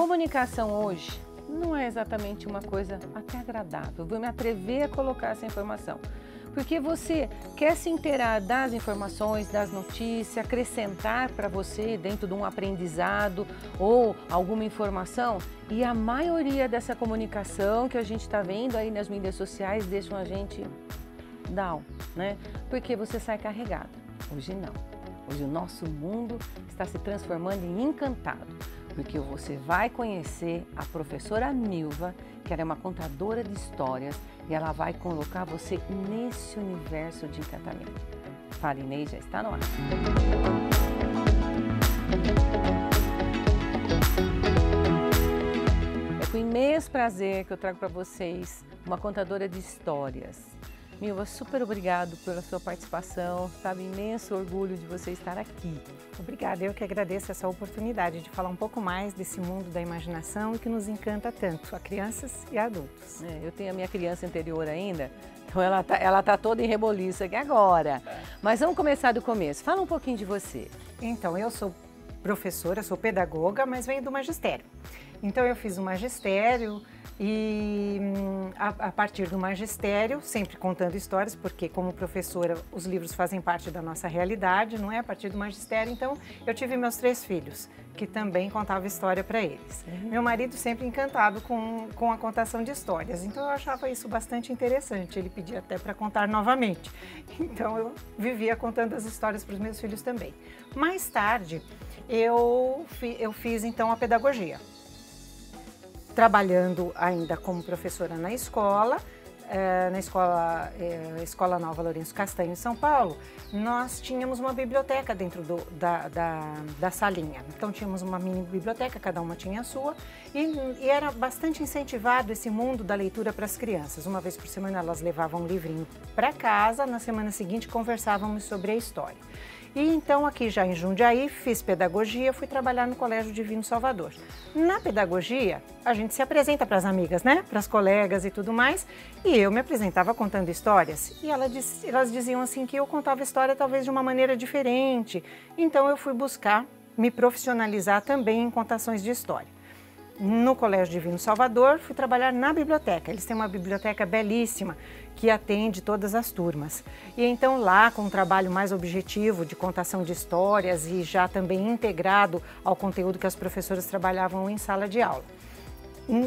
comunicação hoje não é exatamente uma coisa até agradável. Vou me atrever a colocar essa informação. Porque você quer se inteirar das informações, das notícias, acrescentar para você dentro de um aprendizado ou alguma informação, e a maioria dessa comunicação que a gente está vendo aí nas mídias sociais deixam a gente down, né? Porque você sai carregada. Hoje não. Hoje o nosso mundo está se transformando em encantado, porque você vai conhecer a professora Nilva, que ela é uma contadora de histórias, e ela vai colocar você nesse universo de encantamento. Fala Inês, já está no ar. É com imenso prazer que eu trago para vocês uma contadora de histórias. Nilva, super obrigado pela sua participação, sabe, imenso orgulho de você estar aqui. Obrigada, eu que agradeço essa oportunidade de falar um pouco mais desse mundo da imaginação que nos encanta tanto, a crianças e a adultos. Eu tenho a minha criança interior ainda, então ela tá toda em reboliço aqui agora. Mas vamos começar do começo, fala um pouquinho de você. Então, eu sou professora, sou pedagoga, mas venho do magistério. Então eu fiz o magistério e a partir do magistério, sempre contando histórias, porque como professora os livros fazem parte da nossa realidade, não é? A partir do magistério, então eu tive meus 3 filhos, que também contavam história para eles. Meu marido sempre encantado com a contação de histórias, então eu achava isso bastante interessante, ele pedia até para contar novamente. Então eu vivia contando as histórias para os meus filhos também. Mais tarde eu fiz então a pedagogia. Trabalhando ainda como professora na escola Escola Nova Lourenço Castanho, em São Paulo, nós tínhamos uma biblioteca dentro da salinha. Então tínhamos uma mini biblioteca, cada uma tinha a sua, e era bastante incentivado esse mundo da leitura para as crianças. Uma vez por semana elas levavam um livrinho para casa, na semana seguinte conversávamos sobre a história. E então aqui já em Jundiaí fiz pedagogia, fui trabalhar no Colégio Divino Salvador. Na pedagogia a gente se apresenta para as amigas, né? Para as colegas e tudo mais, e eu me apresentava contando histórias e elas diziam assim que eu contava história talvez de uma maneira diferente. Então eu fui buscar me profissionalizar também em contações de história. No Colégio Divino Salvador, fui trabalhar na biblioteca. Eles têm uma biblioteca belíssima que atende todas as turmas. E então lá, com um trabalho mais objetivo de contação de histórias e já também integrado ao conteúdo que as professoras trabalhavam em sala de aula.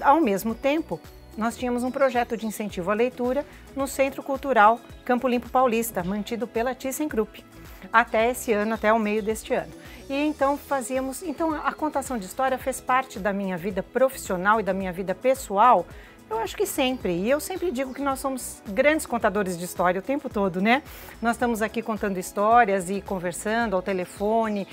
Ao mesmo tempo, nós tínhamos um projeto de incentivo à leitura no Centro Cultural Campo Limpo Paulista, mantido pela ThyssenKrupp, até esse ano, até o meio deste ano. E então então a contação de história fez parte da minha vida profissional e da minha vida pessoal, eu acho que sempre. E eu sempre digo que nós somos grandes contadores de história o tempo todo, né? Nós estamos aqui contando histórias e conversando ao telefone,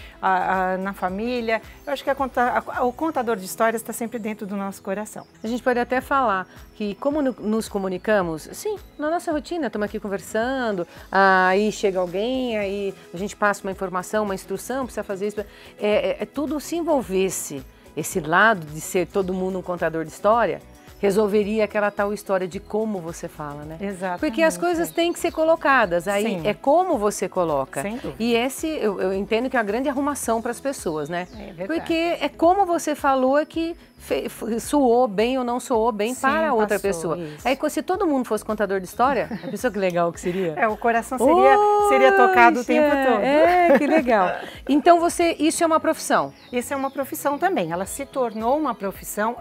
na família. Eu acho que o contador de histórias está sempre dentro do nosso coração. A gente pode até falar que como nos comunicamos, sim, na nossa rotina, estamos aqui conversando, aí chega alguém, aí a gente passa uma informação, uma instrução, precisa fazer isso. Tudo se envolvesse esse lado de ser todo mundo um contador de história, resolveria aquela tal história de como você fala, né? Exatamente. Porque as coisas têm que ser colocadas, aí Sim. É como você coloca. Sem dúvida. E eu entendo que é uma grande arrumação para as pessoas, né? É verdade. Porque é como você falou que soou bem ou não soou bem. Sim, para a outra pessoa. Isso. Aí se todo mundo fosse contador de história, a pessoa que legal que seria. O coração seria tocado o tempo todo. Que legal. Então isso é uma profissão? Isso é uma profissão também, ela se tornou uma profissão,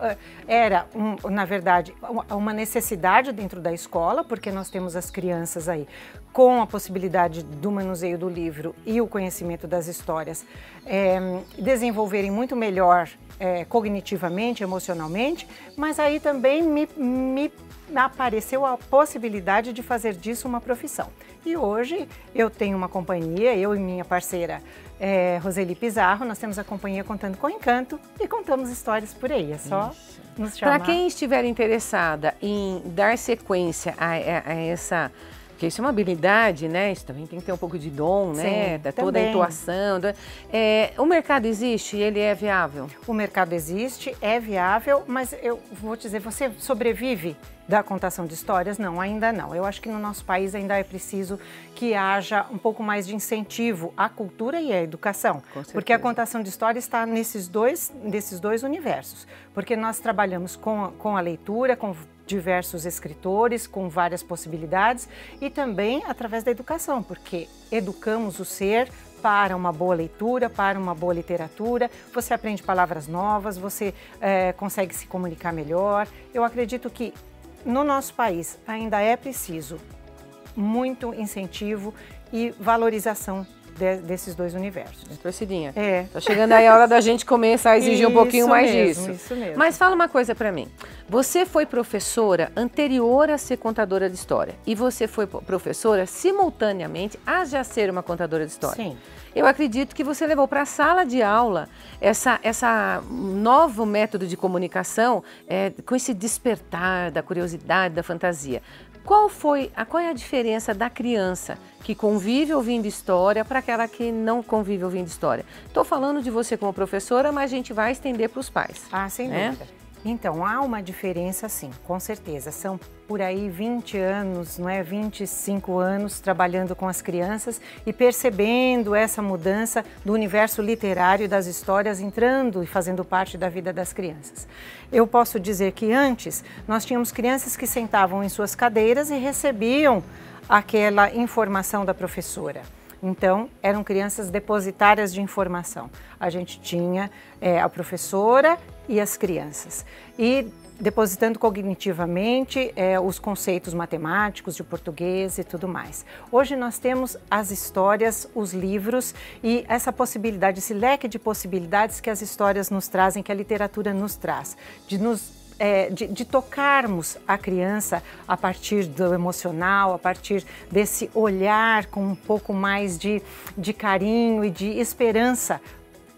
na verdade, uma necessidade dentro da escola, porque nós temos as crianças aí com a possibilidade do manuseio do livro e o conhecimento das histórias desenvolverem muito melhor cognitivamente, emocionalmente, mas aí também me apareceu a possibilidade de fazer disso uma profissão. E hoje eu tenho uma companhia, eu e minha parceira Roseli Pizarro, nós temos a companhia Contando com Encanto e contamos histórias por aí, é só nos chamar. Para quem estiver interessada em dar sequência a essa... Porque isso é uma habilidade, né? Isso também tem que ter um pouco de dom, né? Sim, toda a intuação. O mercado existe e ele é viável? O mercado existe, é viável, mas eu vou te dizer, você sobrevive da contação de histórias, não, ainda não. Eu acho que no nosso país ainda é preciso que haja um pouco mais de incentivo à cultura e à educação, porque a contação de história está nesses dois universos, porque nós trabalhamos com a leitura, com diversos escritores, com várias possibilidades e também através da educação, porque educamos o ser para uma boa leitura, para uma boa literatura, você aprende palavras novas, você consegue se comunicar melhor. Eu acredito que no nosso país ainda é preciso muito incentivo e valorização desses dois universos. Torcidinha, tá chegando aí a hora da gente começar a exigir um pouquinho mais disso. Isso mesmo. Mas fala uma coisa pra mim, você foi professora anterior a ser contadora de história e você foi professora simultaneamente a já ser uma contadora de história. Sim. Eu acredito que você levou para a sala de aula essa novo método de comunicação com esse despertar da curiosidade, da fantasia. Qual é a diferença da criança que convive ouvindo história para aquela que não convive ouvindo história? Estou falando de você como professora, mas a gente vai estender para os pais. Ah, sem dúvida. Então, há uma diferença sim, com certeza. São por aí 20 anos, não é? 25 anos trabalhando com as crianças e percebendo essa mudança do universo literário e das histórias entrando e fazendo parte da vida das crianças. Eu posso dizer que antes nós tínhamos crianças que sentavam em suas cadeiras e recebiam aquela informação da professora. Então, eram crianças depositárias de informação. A gente tinha a professora e as crianças. E depositando cognitivamente os conceitos matemáticos de português e tudo mais. Hoje nós temos as histórias, os livros e essa possibilidade, esse leque de possibilidades que as histórias nos trazem, que a literatura nos traz, de tocarmos a criança a partir do emocional, a partir desse olhar com um pouco mais de carinho e de esperança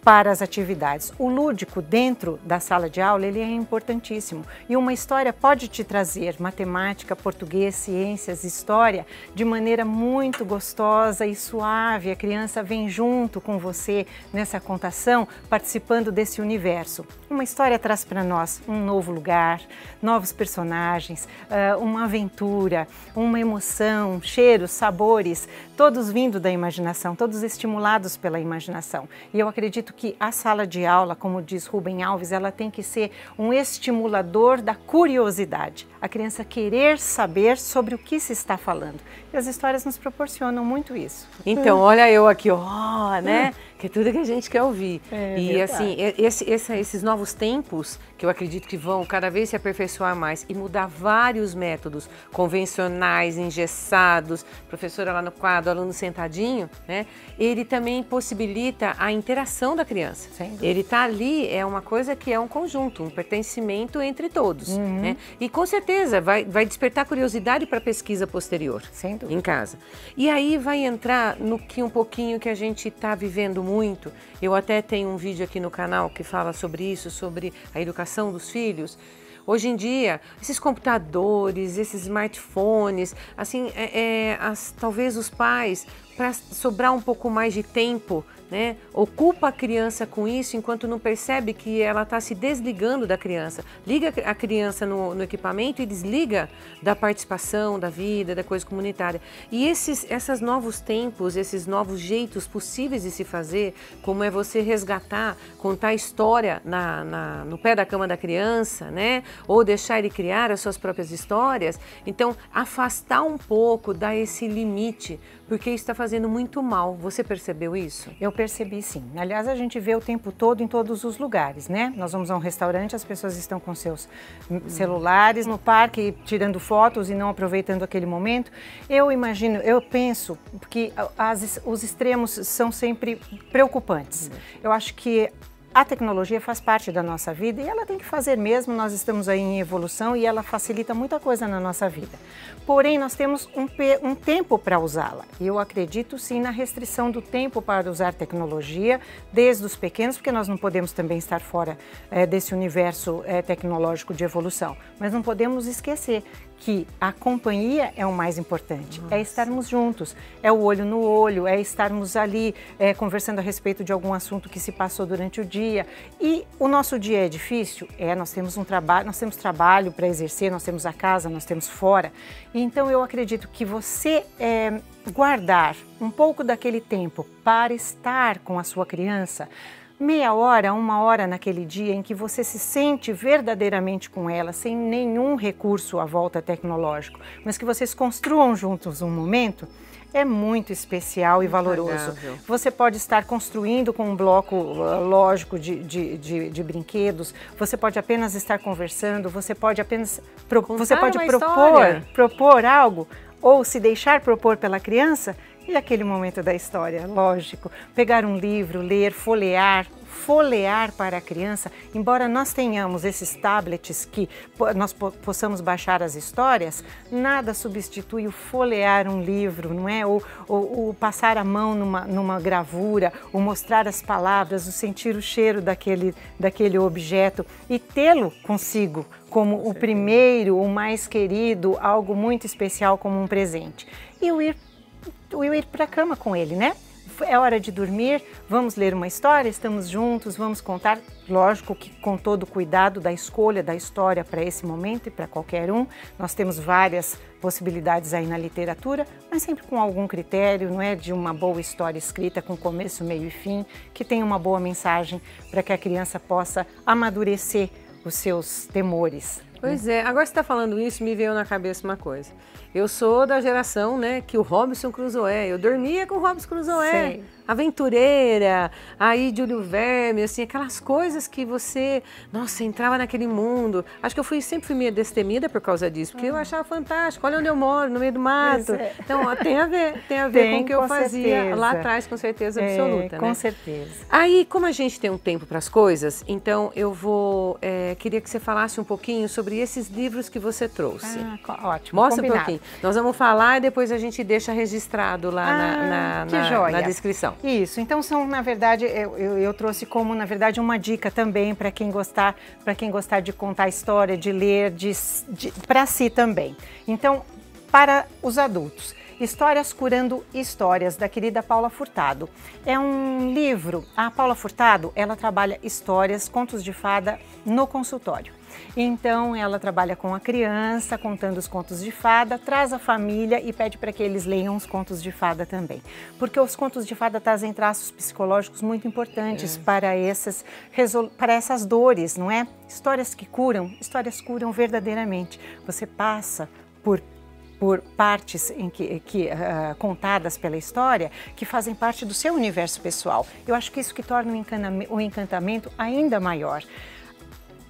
para as atividades. O lúdico dentro da sala de aula, ele é importantíssimo. E uma história pode te trazer matemática, português, ciências, história, de maneira muito gostosa e suave. A criança vem junto com você nessa contação, participando desse universo. Uma história traz para nós um novo lugar, novos personagens, uma aventura, uma emoção, cheiros, sabores, todos vindo da imaginação, todos estimulados pela imaginação. E eu acredito que a sala de aula, como diz Rubem Alves, ela tem que ser um estimulador da curiosidade. A criança querer saber sobre o que se está falando. E as histórias nos proporcionam muito isso. Então, olha eu aqui, né? Que é tudo que a gente quer ouvir. E verdade. assim, esses novos tempos, que eu acredito que vão cada vez se aperfeiçoar mais e mudar vários métodos convencionais, engessados, professora lá no quadro, aluno sentadinho, né? Ele também possibilita a interação da criança. Ele está ali, é uma coisa que é um conjunto, um pertencimento entre todos. Né? E com certeza vai despertar curiosidade para a pesquisa posterior em casa. E aí vai entrar no que um pouquinho que a gente está vivendo muito. Eu até tenho um vídeo aqui no canal que fala sobre isso, sobre a educação dos filhos. Hoje em dia, esses computadores, esses smartphones, assim, talvez os pais, para sobrar um pouco mais de tempo, né, ocupa a criança com isso enquanto não percebe que ela está se desligando da criança. Liga a criança no equipamento e desliga da participação, da vida, da coisa comunitária. E esses novos tempos, esses novos jeitos possíveis de se fazer, como é você resgatar, contar a história no pé da cama da criança, né, ou deixar ele criar as suas próprias histórias. Então, afastar um pouco, dar esse limite, porque isso está fazendo muito mal. Você percebeu isso? Eu percebi sim. Aliás, a gente vê o tempo todo em todos os lugares, né? Nós vamos a um restaurante, as pessoas estão com seus celulares, no parque, tirando fotos e não aproveitando aquele momento. Eu penso que os extremos são sempre preocupantes. Eu acho que a tecnologia faz parte da nossa vida e ela tem que fazer mesmo, nós estamos aí em evolução e ela facilita muita coisa na nossa vida. Porém, nós temos um tempo para usá-la. E eu acredito sim na restrição do tempo para usar tecnologia, desde os pequenos, porque nós não podemos também estar fora desse universo tecnológico de evolução. Mas não podemos esquecer que a companhia é o mais importante, é estarmos juntos, é o olho no olho, é estarmos ali conversando a respeito de algum assunto que se passou durante o dia. dia. E o nosso dia é difícil? Nós temos trabalho para exercer, nós temos a casa, nós temos fora. Então eu acredito que você guardar um pouco daquele tempo para estar com a sua criança, meia hora, uma hora naquele dia em que você se sente verdadeiramente com ela, sem nenhum recurso à volta tecnológico, mas que vocês construam juntos um momento, é muito especial e valoroso. Você pode estar construindo com um bloco lógico de brinquedos, você pode apenas estar conversando, você pode apenas propor algo, ou se deixar propor pela criança, e aquele momento da história, lógico. Pegar um livro, ler, folhear para a criança, embora nós tenhamos esses tablets que nós possamos baixar as histórias, nada substitui o folhear um livro, não é? Ou passar a mão numa gravura, ou mostrar as palavras, ou sentir o cheiro daquele objeto e tê-lo consigo como o primeiro, o mais querido, algo muito especial como um presente. E o ir para a cama com ele, né? É hora de dormir, vamos ler uma história, estamos juntos, vamos contar, lógico que com todo o cuidado da escolha da história para esse momento e para qualquer um. Nós temos várias possibilidades aí na literatura, mas sempre com algum critério, não é? De uma boa história escrita com começo, meio e fim, que tenha uma boa mensagem para que a criança possa amadurecer os seus temores. Pois é, agora você está falando isso, me veio na cabeça uma coisa. Eu sou da geração, né, que o Robinson Crusoe, eu dormia com o Robinson Crusoe, Sei. Aventureira, aí Júlio Verne, assim, aquelas coisas que você, nossa, entrava naquele mundo. Acho que eu sempre fui meio destemida por causa disso, porque eu achava fantástico. Olha onde eu moro, no meio do mato. É. Então, ó, tem a ver com o que eu fazia lá atrás, com certeza absoluta, né? Com certeza. Aí, como a gente tem um tempo para as coisas, então eu queria que você falasse um pouquinho sobre esses livros que você trouxe. Ótimo, Mostra combinado. um pouquinho. Nós vamos falar e depois a gente deixa registrado lá na descrição. Isso, então na verdade, eu trouxe como, na verdade, uma dica também para quem gostar de contar história, de ler, para si também. Então, para os adultos, Histórias Curando Histórias, da querida Paula Furtado. É um livro, a Paula Furtado, ela trabalha histórias, contos de fada no consultório. Então, ela trabalha com a criança, contando os contos de fada, traz a família e pede para que eles leiam os contos de fada também. Porque os contos de fada trazem traços psicológicos muito importantes para essas dores, não é? Histórias curam verdadeiramente. Você passa por partes contadas pela história que fazem parte do seu universo pessoal. Eu acho que isso que torna o encantamento ainda maior.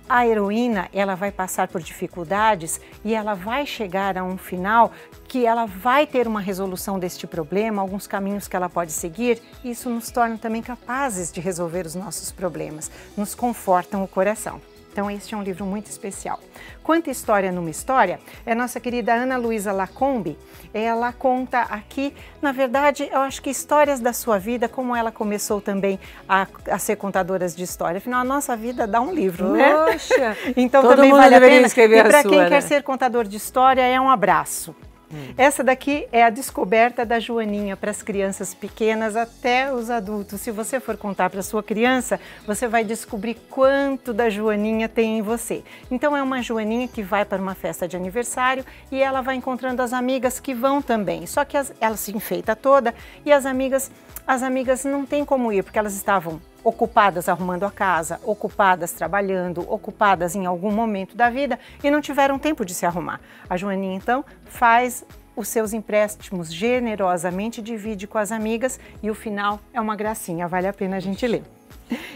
A heroína, ela vai passar por dificuldades e ela vai chegar a um final que ela vai ter uma resolução deste problema, alguns caminhos que ela pode seguir. E isso nos torna também capazes de resolver os nossos problemas, nos confortam o coração. Então, este é um livro muito especial. Quanta História numa História, é nossa querida Ana Luísa Lacombe. Ela conta aqui, na verdade, eu acho que histórias da sua vida, como ela começou também a ser contadora de história. Afinal, a nossa vida dá um livro, né? Poxa! Então, todo também mundo vale a deveria pena. escrever E a para sua, quem né? quer ser contador de história, é um abraço. Essa daqui é a descoberta da Joaninha para as crianças pequenas até os adultos. Se você for contar para sua criança, você vai descobrir quanto da Joaninha tem em você. Então é uma Joaninha que vai para uma festa de aniversário e ela vai encontrando as amigas que vão também. Só que ela se enfeita toda e as amigas não têm como ir porque elas estavam ocupadas arrumando a casa, ocupadas trabalhando, ocupadas em algum momento da vida e não tiveram tempo de se arrumar. A Joaninha, então, faz os seus empréstimos generosamente, divide com as amigas e o final é uma gracinha, vale a pena a gente ler.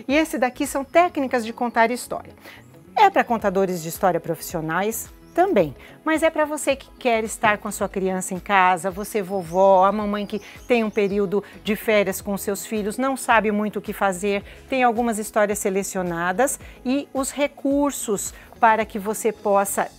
E esse daqui são técnicas de contar história. É para contadores de história profissionais também, mas é para você que quer estar com a sua criança em casa, você vovó, a mamãe que tem um período de férias com seus filhos, não sabe muito o que fazer, tem algumas histórias selecionadas e os recursos para que você possa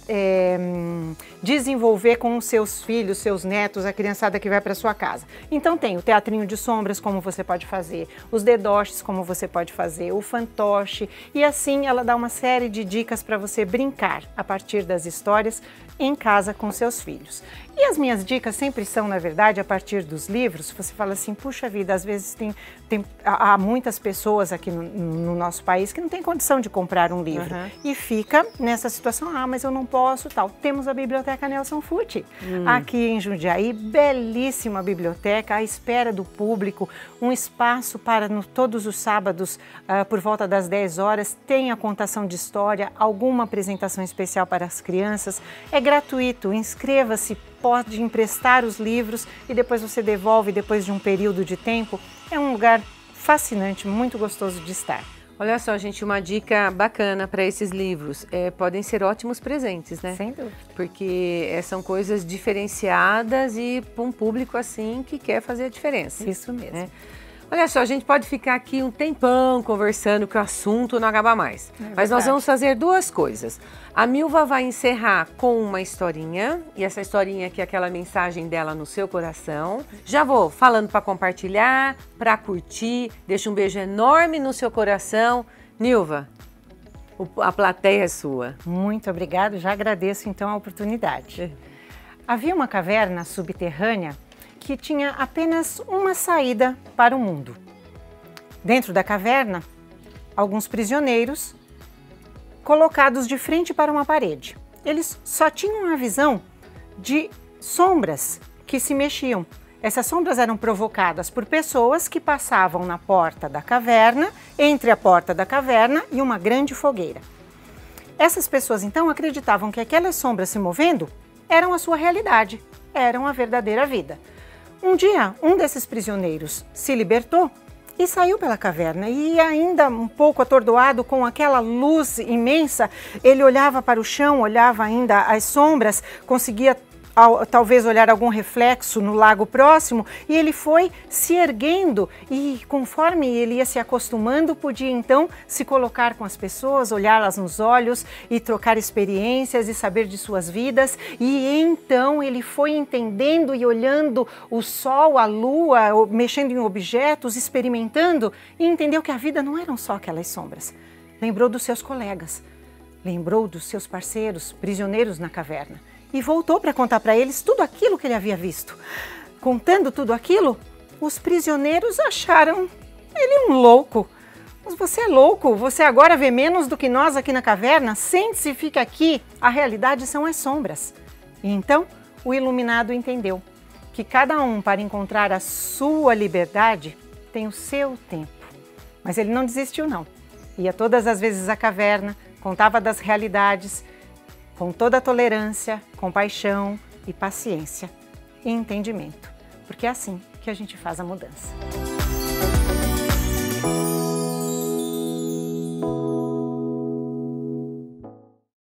desenvolver com os seus filhos, seus netos, a criançada que vai para sua casa. Então tem o teatrinho de sombras, como você pode fazer, os dedoches, como você pode fazer, o fantoche, e assim ela dá uma série de dicas para você brincar a partir das histórias em casa com seus filhos. E as minhas dicas sempre são, na verdade, a partir dos livros. Você fala assim, puxa vida, às vezes há muitas pessoas aqui no nosso país que não tem condição de comprar um livro. E fica nessa situação, mas eu não posso, tal. Temos a Biblioteca Nelson Fucci, aqui em Jundiaí, belíssima biblioteca, à espera do público, um espaço para todos os sábados, por volta das 10 horas, tem a contação de história, alguma apresentação especial para as crianças, é gratuito, inscreva-se, pode emprestar os livros e depois você devolve depois de um período de tempo. É um lugar fascinante, muito gostoso de estar. Olha só, gente, uma dica bacana para esses livros. Podem ser ótimos presentes, né? Sem dúvida. Porque são coisas diferenciadas e para um público assim que quer fazer a diferença. Isso mesmo. Né? Olha só, a gente pode ficar aqui um tempão conversando que o assunto não acaba mais. Mas nós vamos fazer duas coisas. A Milva vai encerrar com uma historinha, e essa historinha aqui é aquela mensagem dela no seu coração. Já vou falando para compartilhar, para curtir. Deixa um beijo enorme no seu coração. Nilva, a plateia é sua. Muito obrigada, já agradeço então a oportunidade. Havia uma caverna subterrânea que tinha apenas uma saída para o mundo. Dentro da caverna, alguns prisioneiros colocados de frente para uma parede. Eles só tinham a visão de sombras que se mexiam. Essas sombras eram provocadas por pessoas que passavam na porta da caverna, entre a porta da caverna e uma grande fogueira. Essas pessoas então acreditavam que aquelas sombras se movendo eram a sua realidade, eram a verdadeira vida. Um dia, um desses prisioneiros se libertou e saiu pela caverna e ainda um pouco atordoado com aquela luz imensa, ele olhava para o chão, olhava ainda as sombras, conseguia talvez olhar algum reflexo no lago próximo e ele foi se erguendo e conforme ele ia se acostumando, podia então se colocar com as pessoas, olhá-las nos olhos e trocar experiências e saber de suas vidas e então ele foi entendendo e olhando o sol, a lua, mexendo em objetos, experimentando e entendeu que a vida não eram só aquelas sombras. Lembrou dos seus colegas, lembrou dos seus parceiros, prisioneiros na caverna. E voltou para contar para eles tudo aquilo que ele havia visto. Contando tudo aquilo, os prisioneiros acharam ele um louco. Mas você é louco, você agora vê menos do que nós aqui na caverna? Sente-se e fica aqui, a realidade são as sombras. E então o iluminado entendeu que cada um, para encontrar a sua liberdade, tem o seu tempo. Mas ele não desistiu não. Ia todas as vezes à caverna, contava das realidades, com toda a tolerância, compaixão e paciência e entendimento, porque é assim que a gente faz a mudança.